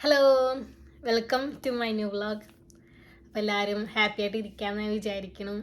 Hello, welcome to my new vlog. അപ്പോൾ എല്ലാവരും happy ആയിട്ട് ഇരിക്കാമെന്ന് വിചാരിക്കണം.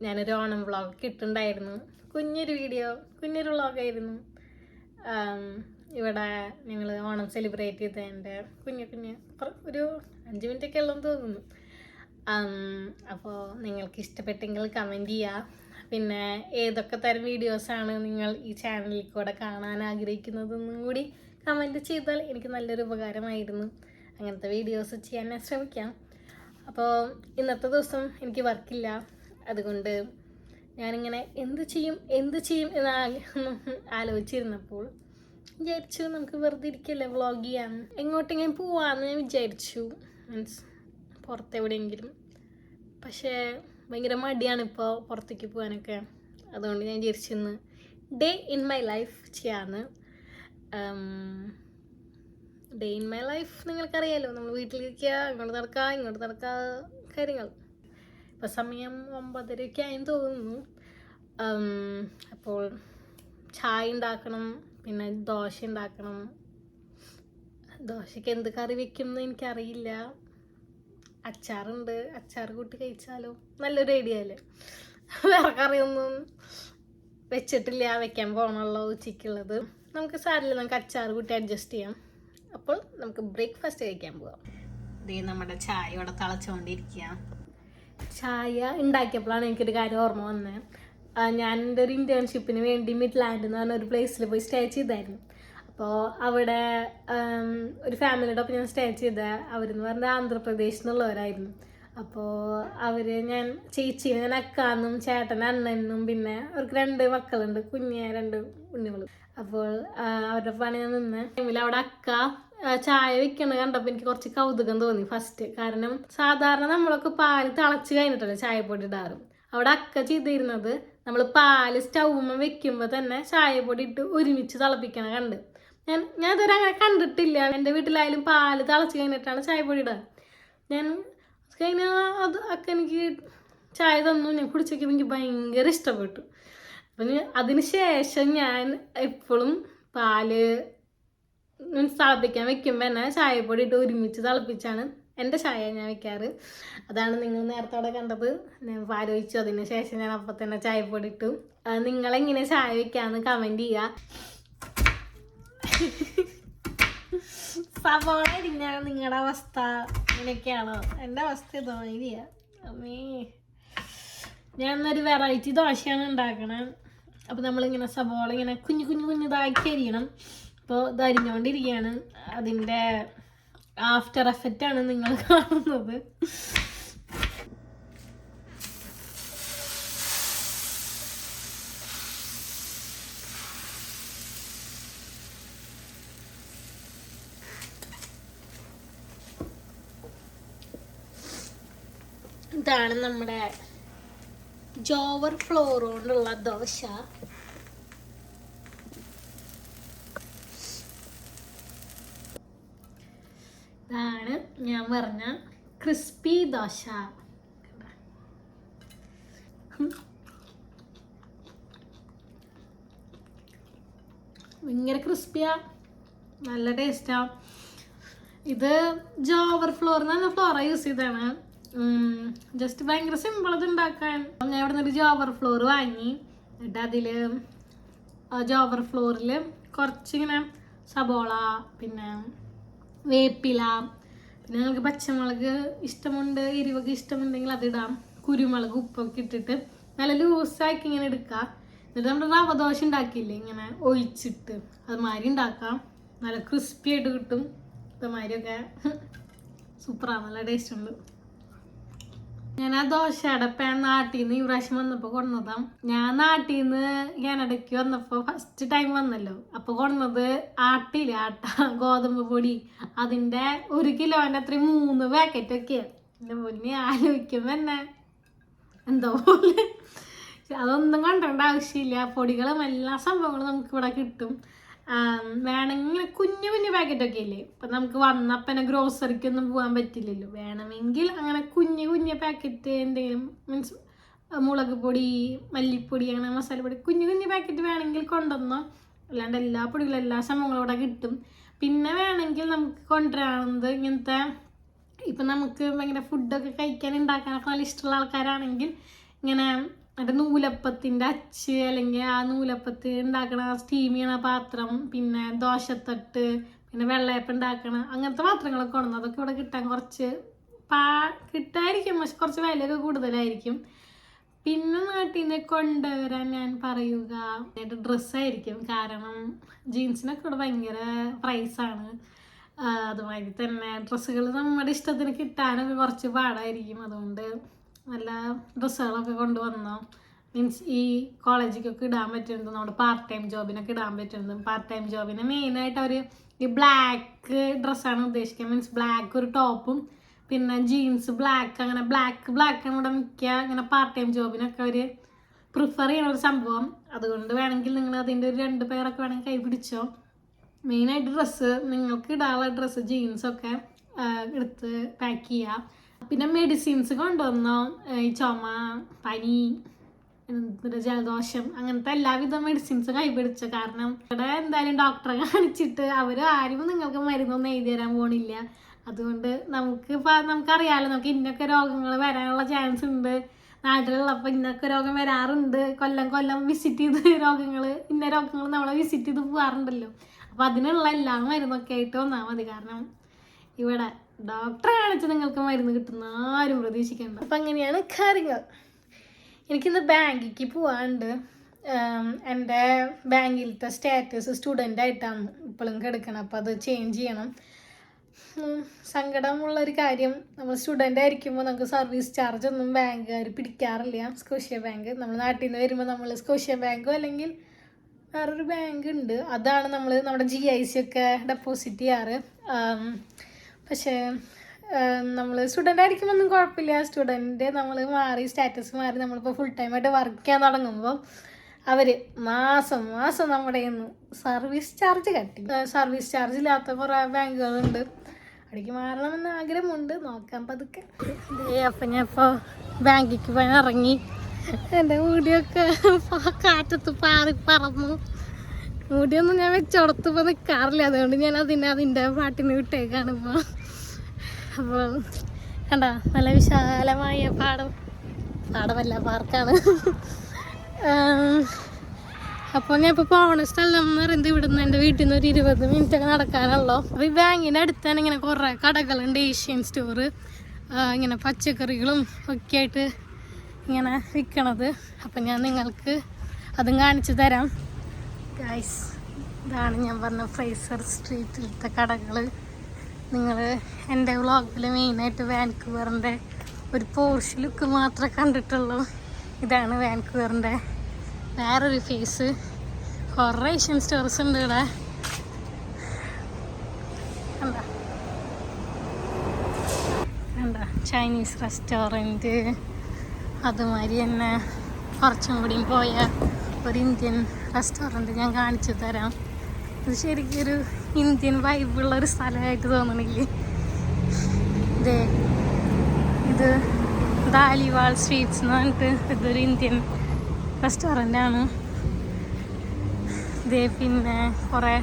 ഞാനൊരു ഓണം വ്ളോഗ് ഇട്ടുണ്ടായിരുന്നു. കുഞ്ഞൊരു വ്ളോഗായിരുന്നു. ഇവിടെ ഞങ്ങൾ ഓണം സെലിബ്രേറ്റ് ചെയ്തതിൻ്റെ ഒരു 5 മിനിറ്റൊക്കെ ഉള്ളതെന്ന് തോന്നുന്നു. അപ്പോൾ നിങ്ങൾക്ക് ഇഷ്ടപ്പെട്ടെങ്കിൽ കമൻറ്റ് ചെയ്യുക. പിന്നെ ഏതൊക്കെ തരം വീഡിയോസാണ് നിങ്ങൾ ഈ ചാനലിൽ കൂടെ കാണാൻ ആഗ്രഹിക്കുന്നതെന്നും കൂടി കമൻറ്റ് ചെയ്താൽ എനിക്ക് നല്ലൊരു ഉപകാരമായിരുന്നു. അങ്ങനത്തെ വീഡിയോസ് ചെയ്യാൻ ഞാൻ ശ്രമിക്കാം. അപ്പോൾ ഇന്നത്തെ ദിവസം എനിക്ക് വർക്കില്ല, അതുകൊണ്ട് ഞാനിങ്ങനെ എന്ത് ചെയ്യും എന്ന് ആലോചിച്ചിരുന്നപ്പോൾ വിചാരിച്ചു നമുക്ക് വെറുതെ ഇരിക്കല്ലേ, വ്ളോഗ് ചെയ്യാം, എങ്ങോട്ടെങ്കിലും പോവാമെന്ന് ഞാൻ വിചാരിച്ചു. മീൻസ് പുറത്തെവിടെയെങ്കിലും. പക്ഷേ ഭയങ്കര മടിയാണ് ഇപ്പോൾ പുറത്തേക്ക് പോകാനൊക്കെ. അതുകൊണ്ട് ഞാൻ വിചാരിച്ചിരുന്നു ഡേ ഇൻ മൈ ലൈഫ് ചെയ്യാമെന്ന്. ഡേ ഇൻ മൈ ലൈഫ് നിങ്ങൾക്കറിയാലോ, നമ്മൾ വീട്ടിലിരിക്കുക, ഇങ്ങോട്ട് നടക്കുക കാര്യങ്ങൾ. ഇപ്പം സമയം 9:30 ആയെന്ന് തോന്നുന്നു. അപ്പോൾ ചായ ഉണ്ടാക്കണം, പിന്നെ ദോശ ഉണ്ടാക്കണം. ദോശയ്ക്ക് എന്ത് കറി വെക്കുമെന്ന് എനിക്കറിയില്ല. അച്ചാറുണ്ട്, അച്ചാർ കൂട്ടി കഴിച്ചാലോ, നല്ലൊരു ഐഡിയ അല്ലേ. വേറെ കറിയൊന്നും വെച്ചിട്ടില്ല, വെക്കാൻ പോകണമല്ലോ ഉച്ചയ്ക്കുള്ളത്. നമുക്ക് സാരില്ല, നമുക്ക് അച്ചാർ കൂട്ടി അഡ്ജസ്റ്റ് ചെയ്യാം. അപ്പോൾ നമുക്ക് ബ്രേക്ക്ഫാസ്റ്റ് കഴിക്കാൻ പോവാം. ഇതേ നമ്മുടെ ചായ ഇവിടെ തിളച്ചുകൊണ്ടിരിക്കുക. ചായ ഉണ്ടാക്കിയപ്പോഴാണ് എനിക്കൊരു കാര്യം ഓർമ്മ വന്നത്. ഞാൻ എൻ്റെ ഒരു ഇൻറ്റേൺഷിപ്പിന് വേണ്ടി മിഡ്ലാൻഡ് എന്ന് പറഞ്ഞ ഒരു പ്ലേസിൽ പോയി സ്റ്റേ ചെയ്തായിരുന്നു. അപ്പോൾ അവിടെ ഒരു ഫാമിലിയുടെ ഒപ്പം ഞാൻ സ്റ്റേ ചെയ്ത അവരെന്ന് പറഞ്ഞാൽ ആന്ധ്രാപ്രദേശിൽ നിന്നുള്ളവരായിരുന്നു. അപ്പോൾ ഞാൻ ചേച്ചീനെ ഞാൻ അക്കാന്നും ചേട്ടൻ അണ്ണനും, പിന്നെ അവർക്ക് 2 മക്കളുണ്ട്, 2 ഉണ്ണികളും. അപ്പോൾ അവരുടെ പണി ഞാൻ നിന്ന് ടൈമിൽ അവിടെ അക്ക ചായ വെക്കണത് കണ്ടപ്പോൾ എനിക്ക് കുറച്ച് കൗതുകം തോന്നി ഫസ്റ്റ്. കാരണം സാധാരണ നമ്മളൊക്കെ പാല് തിളച്ച് കഴിഞ്ഞിട്ടല്ലേ ചായപ്പൊടി ഇടാറും. അവിടെ അക്ക ചെയ്തിരുന്നത് നമ്മൾ പാല് സ്റ്റൗമ്മ വെക്കുമ്പോൾ തന്നെ ചായപ്പൊടി ഇട്ട് ഒരുമിച്ച് തിളപ്പിക്കണ കണ്ട്. ഞാൻ ഇതുവരെ അങ്ങനെ കണ്ടിട്ടില്ല. എൻ്റെ വീട്ടിലായാലും പാല് തിളച്ച് കഴിഞ്ഞിട്ടാണ് ചായപ്പൊടി ഇടുക. ഞാൻ കഴിഞ്ഞാൽ അത് അക്ക എനിക്ക് ചായ തന്നു, ഞാൻ കുടിച്ചേക്കും, എനിക്ക് ഭയങ്കര ഇഷ്ടപ്പെട്ടു. അപ്പം അതിന് ശേഷം ഞാൻ എപ്പോഴും പാല് തിളപ്പിക്കാൻ വെക്കുമ്പോൾ തന്നെ ചായപ്പൊടി ഇട്ട് ഒരുമിച്ച് തിളപ്പിച്ചാണ് എൻ്റെ ചായ ഞാൻ വെക്കാറ്. അതാണ് നിങ്ങൾ നേരത്തെ അവിടെ കണ്ടത്. ഞാൻ പാല് ഒഴിച്ചു, അതിന് ശേഷം ഞാൻ അപ്പം തന്നെ ചായപ്പൊടി ഇട്ടു. നിങ്ങളെങ്ങനെ ചായ വെക്കാമെന്ന് കമൻറ്റ് ചെയ്യുക. സവാള അരിഞ്ഞാണ് നിങ്ങളുടെ അവസ്ഥ, ഇങ്ങനെയൊക്കെയാണോ? എൻ്റെ അവസ്ഥ ഇതോന്നില്ല. അമ്മേ, ഞാൻ എന്നൊരു വെറൈറ്റി ദോശയാണ് ഉണ്ടാക്കണേ. അപ്പോൾ നമ്മളിങ്ങനെ സവാള ഇങ്ങനെ കുഞ്ഞിതാക്കി അരിയണം. അപ്പോൾ ഇത് അരിഞ്ഞുകൊണ്ടിരിക്കുകയാണ്. അതിൻ്റെ ആഫ്റ്റർ എഫക്റ്റാണ് നിങ്ങൾ കാണുന്നത്. ഇതാണ് നമ്മുടെ ജോവർ ഫ്ലോർ കൊണ്ടുള്ള ദോശ. ഇതാണ് ഞാൻ പറഞ്ഞ ക്രിസ്പി ദോശ. ഭയങ്കര ക്രിസ്പിയാ, നല്ല ടേസ്റ്റാ. ഇത് ജോവർ ഫ്ലോർ എന്ന് പറഞ്ഞ ഫ്ലോറാ യൂസ് ചെയ്താണ്. ജസ്റ്റ് ഭയങ്കര സിമ്പിൾ അത് ഉണ്ടാക്കാൻ. ഞാൻ ഇവിടെ നിന്നൊരു ജോവർ ഫ്ലോർ വാങ്ങി. എന്നിട്ട് അതിൽ ജോവർ ഫ്ലോറിൽ കുറച്ചിങ്ങനെ സബോള, പിന്നെ വേപ്പില, പിന്നെ നിങ്ങൾക്ക് പച്ചമുളക് ഇഷ്ടമുണ്ട്, എരിവൊക്കെ ഇഷ്ടമുണ്ടെങ്കിൽ അതിടാം, കുരുമുളക്, ഉപ്പൊക്കെ ഇട്ടിട്ട് നല്ല ലൂസാക്കി ഇങ്ങനെ എടുക്കുക. എന്നിട്ട് നമ്മുടെ റവ ദോശ ഉണ്ടാക്കിയില്ലേ, ഇങ്ങനെ ഒഴിച്ചിട്ട് അതുമാതിരി ഉണ്ടാക്കാം. നല്ല ക്രിസ്പി ആയിട്ട് കിട്ടും. ഇതുമാതിരിയൊക്കെ സൂപ്പറാണ്, നല്ല ടേസ്റ്റ് ഉണ്ട്. ഞാൻ ആ ദോശയുടെ പാൻ നാട്ടിൽ നിന്ന് ഈ പ്രാവശ്യം വന്നപ്പോൾ കൊണ്ടുവന്നതാണ്. ഞാൻ നാട്ടിൽ നിന്ന് കാനഡയ്ക്ക് വന്നപ്പോൾ ഫസ്റ്റ് ടൈം വന്നല്ലോ. അപ്പോൾ കൊണ്ടുവന്നത് ഗോതമ്പ് പൊടി. അതിൻ്റെ 1 കിലോൻ്റെ അത്രയും 3 പാക്കറ്റൊക്കെയാണ്. എൻ്റെ മുന്നേ ആലോചിക്കുമ്പോൾ തന്നെ എന്തോ പോലെ. അതൊന്നും കൊണ്ടുവരേണ്ട ആവശ്യമില്ല. പൊടികളും എല്ലാ സംഭവങ്ങളും നമുക്കിവിടെ കിട്ടും. വേണമെങ്കിൽ കുഞ്ഞു പാക്കറ്റൊക്കെ ഇല്ലേ, ഇപ്പം നമുക്ക് വന്നപ്പനെ ഗ്രോസറിക്കൊന്നും പോകാൻ പറ്റില്ലല്ലോ. വേണമെങ്കിൽ അങ്ങനെ കുഞ്ഞു പാക്കറ്റ് എന്തെങ്കിലും, മീൻസ് മുളക് പൊടി, മല്ലിപ്പൊടി, അങ്ങനെ മസാലപ്പൊടി കുഞ്ഞു പാക്കറ്റ് വേണമെങ്കിൽ കൊണ്ടുവന്നോ. അല്ലാണ്ട് എല്ലാ പൊടികളും എല്ലാ സംഭവങ്ങളും ഇവിടെ കിട്ടും. പിന്നെ വേണമെങ്കിൽ നമുക്ക് കൊണ്ടുവരാവുന്നത് ഇങ്ങനത്തെ ഇപ്പം നമുക്ക് ഭയങ്കര ഫുഡൊക്കെ കഴിക്കാൻ ഉണ്ടാക്കാനൊക്കെ നല്ല ഇഷ്ടമുള്ള ആൾക്കാരാണെങ്കിൽ ഇങ്ങനെ മറ്റേ നൂലപ്പത്തിൻ്റെ അച്ച് അല്ലെങ്കിൽ ആ നൂലപ്പത്ത് ഉണ്ടാക്കണ സ്റ്റീം ചെയ്യണ പാത്രം, പിന്നെ ദോശത്തട്ട്, പിന്നെ വെള്ളയപ്പം ഉണ്ടാക്കണം, അങ്ങനത്തെ പാത്രങ്ങളൊക്കെ കൊണ്ടുവന്നു. അതൊക്കെ ഇവിടെ കിട്ടാൻ കുറച്ച് കിട്ടായിരിക്കും, പക്ഷെ കുറച്ച് വിലയൊക്കെ കൂടുതലായിരിക്കും. പിന്നെ നാട്ടിൽ നിന്ന് കൊണ്ടുവരാൻ ഞാൻ പറയുക ഡ്രസ്സായിരിക്കും. കാരണം ജീൻസിനൊക്കെ ഇവിടെ ഭയങ്കര പ്രൈസാണ്. അതുമാതിരി തന്നെ ഡ്രസ്സുകൾ നമ്മുടെ ഇഷ്ടത്തിന് കിട്ടാനൊക്കെ കുറച്ച് പാടായിരിക്കും. അതുകൊണ്ട് നല്ല ഡ്രസ്സുകളൊക്കെ കൊണ്ടുവന്നോ. മീൻസ് ഈ കോളേജിലേക്കൊക്കെ ഇടാൻ പറ്റുന്നത്, നമ്മുടെ പാർട്ട് ടൈം ജോബിനൊക്കെ ഇടാൻ പറ്റുന്നത്. പാർട്ട് ടൈം ജോബിന് മെയിനായിട്ട് അവർ ഈ ബ്ലാക്ക് ഡ്രസ്സാണ് ഉദ്ദേശിക്കുക. മീൻസ് ബ്ലാക്ക് ഒരു ടോപ്പും പിന്നെ ജീൻസ് ബ്ലാക്ക്, അങ്ങനെ ബ്ലാക്കാണ് ഇവിടെ മിക്ക ഇങ്ങനെ പാർട്ട് ടൈം ജോബിനൊക്കെ അവർ പ്രിഫർ ചെയ്യണ ഒരു സംഭവം. അതുകൊണ്ട് വേണമെങ്കിൽ നിങ്ങൾ അതിൻ്റെ ഒരു 2 പേരൊക്കെ വേണമെങ്കിൽ കൈ പിടിച്ചോ. മെയിനായിട്ട് ഡ്രസ്സ്, നിങ്ങൾക്ക് ഇടാനുള്ള ഡ്രസ്സ് ജീൻസൊക്കെ എടുത്ത് പാക്ക് ചെയ്യുക. പിന്നെ മെഡിസിൻസ് കൊണ്ടുവന്നോ. ഈ ചുമ, പനി, ജലദോഷം, അങ്ങനത്തെ എല്ലാവിധ മെഡിസിൻസ് കൈപിടിച്ചോ. കാരണം ഇവിടെ എന്തായാലും ഡോക്ടറെ കാണിച്ചിട്ട് അവർ ആരും നിങ്ങൾക്ക് മരുന്നൊന്നും എഴുതി തരാൻ പോണില്ല. അതുകൊണ്ട് നമുക്കറിയാമല്ലോ, നമുക്ക് ഇന്നൊക്കെ രോഗങ്ങൾ വരാനുള്ള ചാൻസ് ഉണ്ട്. നാട്ടിലുള്ളപ്പോൾ ഇന്നൊക്കെ രോഗം വരാറുണ്ട്. കൊല്ലം വിസിറ്റ് ചെയ്ത് ഇന്ന രോഗങ്ങൾ നമ്മളെ വിസിറ്റ് ചെയ്ത് പോകാറുണ്ടല്ലോ. അപ്പോൾ അതിനുള്ള എല്ലാ മരുന്നൊക്കെ ആയിട്ട് വന്നാൽ മതി. കാരണം ഇവിടെ ഡോക്ടറെ കാണിച്ച് നിങ്ങൾക്ക് മരുന്ന് കിട്ടുന്ന ആരും പ്രതീക്ഷിക്കണ്ട. അപ്പം അങ്ങനെയാണ് കാര്യങ്ങൾ. എനിക്കിന്ന് ബാങ്കിലേക്ക് പോകാനുണ്ട്. എൻ്റെ ബാങ്കിലത്തെ സ്റ്റാറ്റസ് സ്റ്റുഡൻ്റ് ആയിട്ടാണ് ഇപ്പോഴും കിടക്കണം. അപ്പോൾ അത് ചേഞ്ച് ചെയ്യണം. സങ്കടമുള്ളൊരു കാര്യം, നമ്മൾ സ്റ്റുഡൻ്റ് ആയിരിക്കുമ്പോൾ നമുക്ക് സർവീസ് ചാർജ് ഒന്നും ബാങ്കുകാർ പിടിക്കാറില്ല. സ്കോഷ്യ ബാങ്ക്, നമ്മൾ നാട്ടിൽ നിന്ന് വരുമ്പോൾ നമ്മൾ സ്കോഷ്യ ബാങ്കോ അല്ലെങ്കിൽ വേറൊരു ബാങ്ക് ഉണ്ട്, അതാണ് നമ്മുടെ GIC ഒക്കെ ഡെപ്പോസിറ്റ് ചെയ്യാറ്. പക്ഷേ നമ്മൾ സ്റ്റുഡൻ്റ് ആയിരിക്കുമ്പോൾ ഒന്നും കുഴപ്പമില്ല. സ്റ്റുഡൻറ്റ് നമ്മൾ സ്റ്റാറ്റസ് മാറി നമ്മളിപ്പോൾ ഫുൾ ടൈമായിട്ട് വർക്ക് ചെയ്യാൻ തുടങ്ങുമ്പോൾ അവർ മാസം നമ്മുടെ നിന്ന് സർവീസ് ചാർജ് കട്ടി. സർവീസ് ചാർജ് ഇല്ലാത്ത കുറേ ബാങ്കുകളുണ്ട്. അവിടേക്ക് മാറണമെന്ന് ആഗ്രഹമുണ്ട്, നോക്കാം പതുക്കെ. അപ്പം ഞാൻ ഇപ്പോൾ ബാങ്കിലേക്ക് പോയി ഇറങ്ങി. എൻ്റെ മുടിയൊക്കെ കാറ്റത്ത് പറന്നു. മുടിയൊന്നും ഞാൻ വെച്ചോടത്തിപ്പോൾ നിൽക്കാറില്ല. അതുകൊണ്ട് ഞാൻ അതിൻ്റെ പാട്ടിന് വിട്ടേക്കാണ് ഇപ്പോൾ. അപ്പോൾ കണ്ട നല്ല വിശാലമായ പാടമല്ല പാർക്കാണ്. അപ്പോൾ ഞാൻ ഇപ്പോൾ പോകണ സ്ഥലം എന്ന് പറയുന്നത് ഇവിടുന്ന് എൻ്റെ വീട്ടിൽ നിന്ന് ഒരു 20 മിനിറ്റൊക്കെ നടക്കാനുള്ളൂ. അപ്പോൾ ഈ ബാങ്കിൻ്റെ അടുത്ത് തന്നെ ഇങ്ങനെ കുറേ കടകളുണ്ട്, ഏഷ്യൻ സ്റ്റോറ്, ഇങ്ങനെ പച്ചക്കറികളും ഒക്കെ ആയിട്ട് ഇങ്ങനെ വിൽക്കണത്. അപ്പം ഞാൻ നിങ്ങൾക്ക് അതും കാണിച്ചു തരാം. ഗൈസ്, ഇതാണ് ഞാൻ പറഞ്ഞ ഫ്രേസർ സ്ട്രീറ്റിലത്തെ കടകൾ. നിങ്ങൾ എൻ്റെ വ്ളോഗിൽ മെയിനായിട്ട് വാൻകൂവറിൻ്റെ ഒരു പോർഷ് ലുക്ക് മാത്രമേ കണ്ടിട്ടുള്ളൂ. ഇതാണ് വാൻകൂവറിൻ്റെ വേറൊരു ഫേസ്. കുറേ ഏഷ്യൻ സ്റ്റോർസ് ഉണ്ട് ഇവിടെ. എന്താ ചൈനീസ് റെസ്റ്റോറൻറ്റ്, അതുമാതിരി തന്നെ കുറച്ചും കൂടിയും പോയ ഒരു ഇന്ത്യൻ റെസ്റ്റോറൻറ്റ് ഞാൻ കാണിച്ചു തരാം. ഇത് ശരിക്കും ഒരു ഇന്ത്യൻ വൈബുള്ളൊരു സ്ഥലമായിട്ട് തോന്നണില്ലേ? ഇത് ദാലിവാൾ സ്വീറ്റ്സ് എന്ന് പറഞ്ഞിട്ട് ഇതൊരു ഇന്ത്യൻ റെസ്റ്റോറൻ്റാണ്. പിന്നെ കുറേ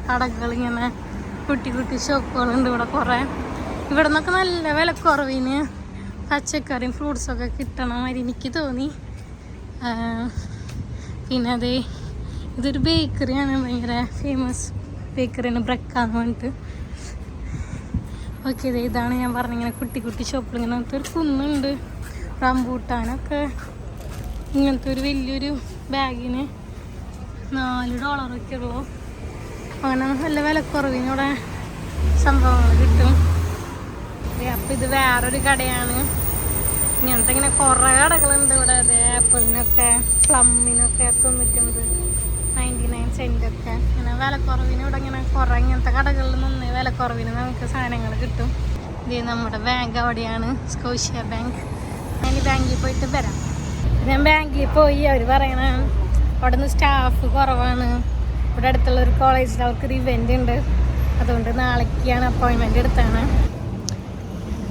കടകൾ, ഇങ്ങനെ കുട്ടി ഷോപ്പുകളുണ്ട് ഇവിടെ കുറേ. ഇവിടെ നിന്നൊക്കെ നല്ല വിലക്കുറവിന് പച്ചക്കറിയും ഫ്രൂട്ട്സൊക്കെ കിട്ടണ മാതിരി എനിക്ക് തോന്നി. പിന്നെ ഇതൊരു ബേക്കറിയാണ്, ഭയങ്കര ഫേമസ് ബേക്കറിയാണ്, ബ്രക്കാന്ന് പറഞ്ഞിട്ട്. ഓക്കെ, ഇതാണ് ഞാൻ പറഞ്ഞിങ്ങനെ കുട്ടി ഷോപ്പിൽ ഇങ്ങനത്തെ ഒരു കുന്നുണ്ട്. റംബൂട്ടാനൊക്കെ ഇങ്ങനത്തെ ഒരു വലിയൊരു ബാഗിന് $4 ഉള്ളൂ. അങ്ങനെ നല്ല വിലക്കുറവിന് ഇവിടെ സംഭവങ്ങൾ കിട്ടും. അപ്പം ഇത് വേറൊരു കടയാണ്. ഇങ്ങനത്തെ ഇങ്ങനെ കുറേ കടകളുണ്ട് ഇവിടെ. ആപ്പിളിനൊക്കെ പ്ലമ്മിനൊക്കെ 99 സെൻറ്റൊക്കെ ഇങ്ങനെ വിലക്കുറവിന് ഇവിടെ ഇങ്ങനെ കുറേ ഇങ്ങനത്തെ കടകളിൽ നിന്ന് വിലക്കുറവിന് നമുക്ക് സാധനങ്ങൾ കിട്ടും. ഇത് നമ്മുടെ ബാങ്ക് അവിടെയാണ്, സ്കോഷ്യ ബാങ്ക്. ഞാൻ ഈ ബാങ്കിൽ പോയിട്ട് വരാം. ഞാൻ ബാങ്കിൽ പോയി അവർ പറയണ അവിടെ നിന്ന് സ്റ്റാഫ് കുറവാണ്. ഇവിടെ അടുത്തുള്ള ഒരു കോളേജിൽ അവർക്കൊരു ഇവൻ്റ് ഉണ്ട്. അതുകൊണ്ട് നാളേക്കാണ് അപ്പോയിൻമെൻ്റ് എടുത്താണ്.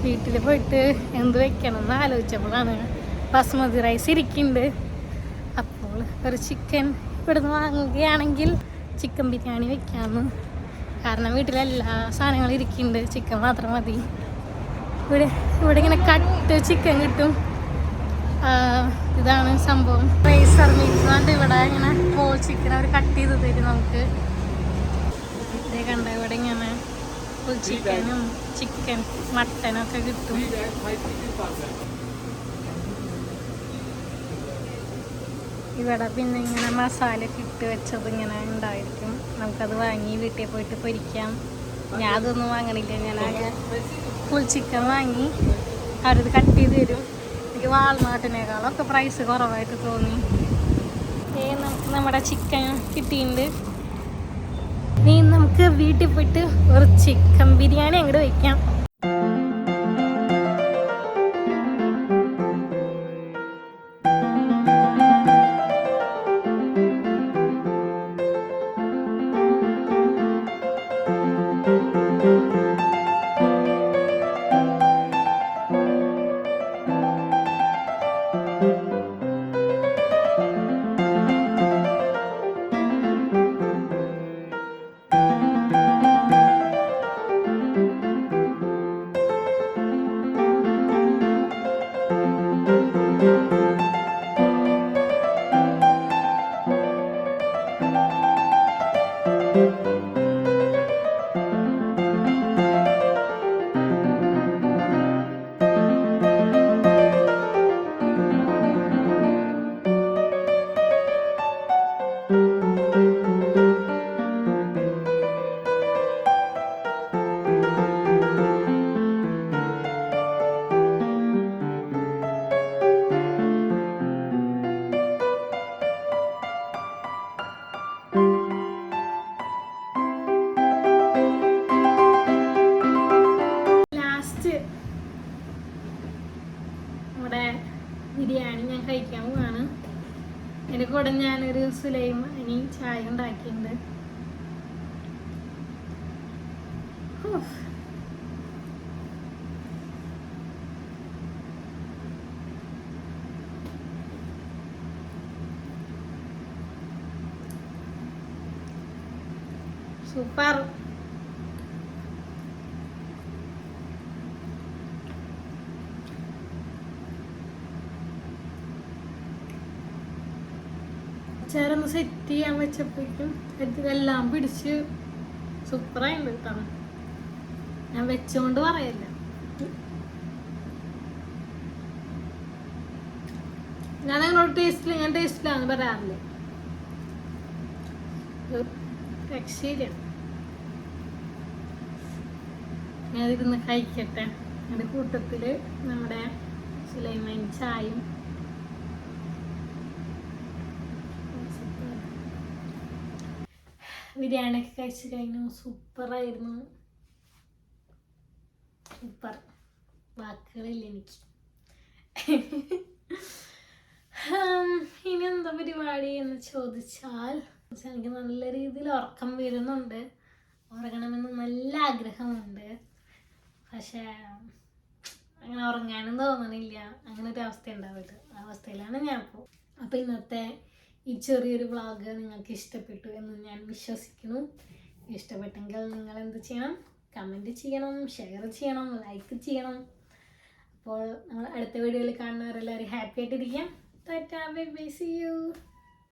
വീട്ടിൽ പോയിട്ട് എന്ത് വെക്കണം എന്ന് ആലോചിച്ചപ്പോഴാണ് ബസ്മതി റൈസ് ഇരിക്കുന്നുണ്ട്. അപ്പോൾ ഒരു ചിക്കൻ ഇവിടുന്ന് വാങ്ങുകയാണെങ്കിൽ ചിക്കൻ ബിരിയാണി വെക്കാമെന്ന് കാരണം വീട്ടിലെല്ലാ സാധനങ്ങളും ഇരിക്കുന്നുണ്ട്, ചിക്കൻ മാത്രം മതി. ഇവിടെ ഇങ്ങനെ കട്ട് ചിക്കൻ കിട്ടും. ഇതാണ് സംഭവം. റൈസർ മീറ്റ് കൊണ്ട് ഇവിടെ ഇങ്ങനെ ഹോൾ ചിക്കൻ അവർ കട്ട് ചെയ്ത് തരും നമുക്ക്. ഇതേ കണ്ട ഇവിടെ ഇങ്ങനെ ഫുൾ ചിക്കനും ചിക്കൻ മട്ടനൊക്കെ കിട്ടും. ഇവിടെ പിന്നെ ഇങ്ങനെ മസാല ഇട്ട് വെച്ചത് ഇങ്ങനെ ഉണ്ടായിരിക്കും. നമുക്കത് വാങ്ങി വീട്ടിൽ പോയിട്ട് പൊരിക്കാം. ഞാൻ അതൊന്നും വാങ്ങണില്ല, ഞാൻ ആകെ ഫുൾ ചിക്കൻ വാങ്ങി അവരത് കട്ട് ചെയ്ത് തരും. എനിക്ക് വാൾനാട്ടിനേക്കാളൊക്കെ പ്രൈസ് കുറവായിട്ട് തോന്നി. നമ്മുടെ ചിക്കൻ കിട്ടിയിട്ടുണ്ട്. ഇനി നമുക്ക് വീട്ടിൽ പോയിട്ട് ഒരു ചിക്കൻ ബിരിയാണി അങ്ങോട്ട് വയ്ക്കാം. ബിരിയാണി ഞാൻ കഴിക്കാൻ പോവാണ്. എൻ്റെ കൂടെ ഞാനൊരു സുലൈമാനി ചായ ഉണ്ടാക്കിയിട്ടുണ്ട്. സൂപ്പർ. ചേരൊന്ന് സെറ്റ് ചെയ്യാൻ വെച്ചപ്പോഴേക്കും എല്ലാം പിടിച്ച് സൂപ്പറായിട്ടുണ്ട് കേട്ടോ. ഞാൻ വെച്ചോണ്ട് പറയല്ല. ഞാൻ നിങ്ങളോട് ഞാൻ ടേസ്റ്റിലാന്ന് പറയാറില്ലേ. രക്ഷയില്ല. ഞാനിരുന്ന് കഴിക്കട്ടെ. അതിൻ്റെ കൂട്ടത്തില് നമ്മുടെ സുലൈമാനി ചായയും. ബിരിയാണി ഒക്കെ കഴിച്ച് കഴിഞ്ഞു. സൂപ്പറായിരുന്നു. സൂപ്പർ. വാക്കുകളില്ല എനിക്ക്. ഇനി എന്താ പരിപാടി എന്ന് ചോദിച്ചാൽ എനിക്ക് നല്ല രീതിയിൽ ഉറക്കം വരുന്നുണ്ട്. ഉറങ്ങണമെന്ന് നല്ല ആഗ്രഹമുണ്ട്. പക്ഷേ അങ്ങനെ ഉറങ്ങാനും തോന്നണില്ല. അങ്ങനെ ഒരു അവസ്ഥ ഉണ്ടാവില്ല. ആ അവസ്ഥയിലാണ് ഞാൻ ഇപ്പോൾ. അപ്പോൾ ഇന്നത്തെ ഈ ചെറിയൊരു വ്ളോഗ് നിങ്ങൾക്ക് ഇഷ്ടപ്പെട്ടു എന്ന് ഞാൻ വിശ്വസിക്കുന്നു. ഇഷ്ടപ്പെട്ടെങ്കിൽ നിങ്ങൾ എന്ത് ചെയ്യണം? കമൻറ്റ് ചെയ്യണം, ഷെയർ ചെയ്യണം, ലൈക്ക് ചെയ്യണം. അപ്പോൾ നമ്മൾ അടുത്ത വീഡിയോയിൽ കാണുന്നവരെല്ലാവരും ഹാപ്പി ആയിട്ടിരിക്കാം. ടാറ്റാ, ബൈ ബൈ, സീ യു.